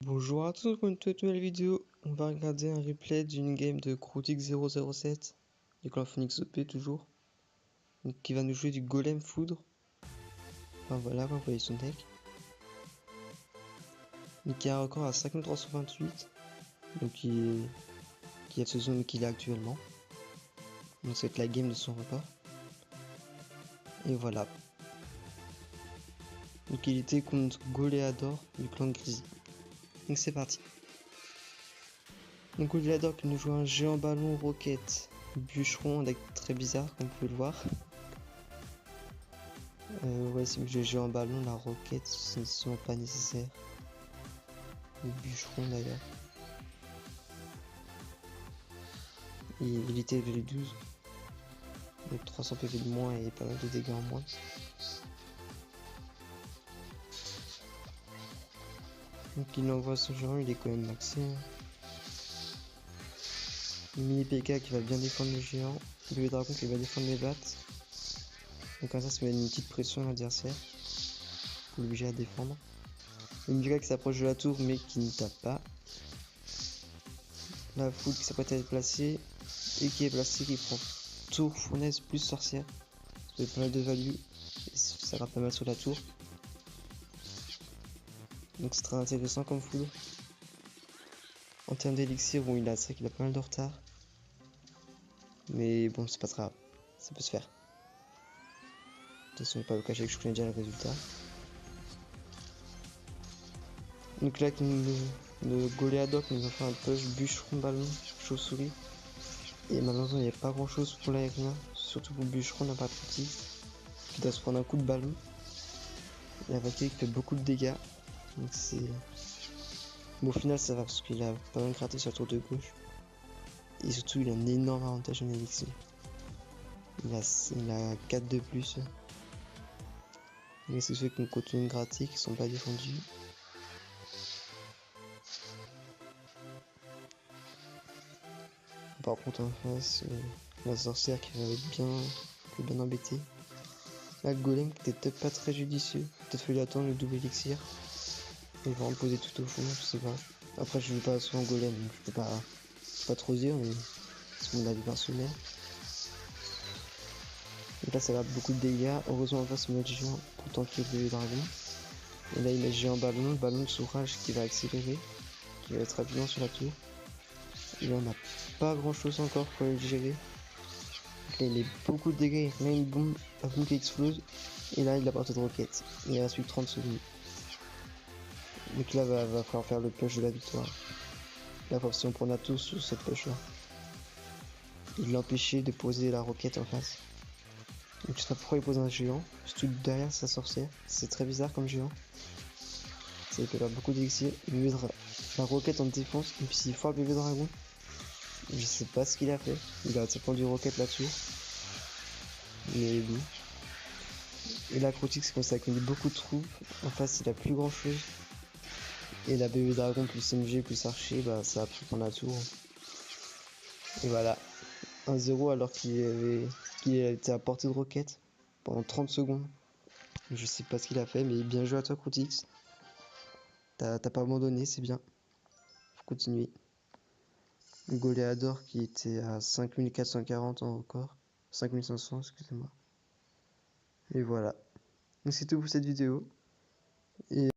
Bonjour à tous pour une toute nouvelle vidéo. On va regarder un replay d'une game de Crotix007 du clan Phoenix OP toujours. Donc, qui va nous jouer du Golem Foudre. Enfin voilà, vous voyez son deck. Donc qui a un record à 5328. Donc qui a ce zone qu'il a actuellement. Donc c'est la game de son record. Et voilà. Donc il était contre Goleador du clan Grisy. Donc c'est parti. Donc Goleador qui nous joue un géant ballon roquette bûcheron, un deck très bizarre comme vous pouvez le voir. Ouais, c'est que le géant ballon, la roquette, ce ne sont pas nécessaires. Le bûcheron d'ailleurs. Il était level 12. Donc 300 PV de moins et pas mal de dégâts en moins. Donc il envoie son géant, il est quand même maxé. Le mini PK qui va bien défendre le géant. Le bébé dragon qui va défendre les battes. Donc comme ça met une petite pression à l'adversaire. Pour l'obliger à défendre. Le mini PK qui s'approche de la tour mais qui ne tape pas. La foudre qui s'apprête à être placée. Et qui est placée, qui prend tour, fournaise plus sorcière. Ça fait pas mal de value. Et ça va pas mal sur la tour. Donc c'est très intéressant comme foudre. En termes d'élixir, bon, c'est vrai qu'il a pas mal de retard. Mais bon, c'est pas très grave. Ça peut se faire. De toute façon, pas le cacher que je connais déjà le résultat. Donc là, le Goleador nous a fait un push bûcheron ballon chauve-souris. Et malheureusement, il n'y a pas grand chose pour l'aérien. Surtout pour le bûcheron, on n'a pas de petit. Qui doit se prendre un coup de ballon. La Valkyrie qui fait beaucoup de dégâts. Donc c'est. Bon, au final, ça va parce qu'il a pas mal gratté sur la tour de gauche. Et surtout, il a un énorme avantage en élixir. Il a 4 de plus. Mais c'est ceux qui continuent de gratter, qui sont pas défendus. Par contre, en face, la sorcière qui va être bien embêtée. Là, le golem qui était peut-être pas très judicieux. Peut-être fallu attendre le double élixir. Il va en poser tout au fond, je sais pas. Après, je joue pas souvent golem, donc je peux pas trop dire, mais c'est mon avis personnel. Donc là, ça va beaucoup de dégâts. Heureusement, on va se mettre géant pour tanker le dragon. Et là, il met géant ballon, ballon de sourage qui va accélérer, qui va être rapidement sur la tour. Et là, on n'a pas grand chose encore pour le gérer. Donc là, il a beaucoup de dégâts, il met une bombe, la bombe qui explose. Et là, il a porté de roquette. Il reste plus que 30 secondes. Donc là, va falloir faire le push de la victoire. Là, si on prend la tour sur cette push là. Il l'empêchait de poser la roquette en face. Donc je sais pas pourquoi il pose un géant. Surtout derrière sa sorcière. C'est très bizarre comme géant. Ça peut avoir beaucoup d'élixir. La roquette en défense. Et puis s'il foire le bébé dragon. Je sais pas ce qu'il a fait. Il a simplement du roquette là-dessus. Mais bon. Et la Crotix, c'est comme ça qu'il a beaucoup de troupes. En face, il a plus grand chose. Et la bébé dragon plus MG plus archer, bah ça a pris prendre la tour. Et voilà. 1-0 alors qu'il a été à portée de roquette pendant 30 secondes. Je sais pas ce qu'il a fait, mais bien joué à toi, Crotix. T'as pas abandonné, c'est bien. Faut continuer. Le Goleador qui était à 5440 en record. 5500, excusez-moi. Et voilà. Donc c'est tout pour cette vidéo. Et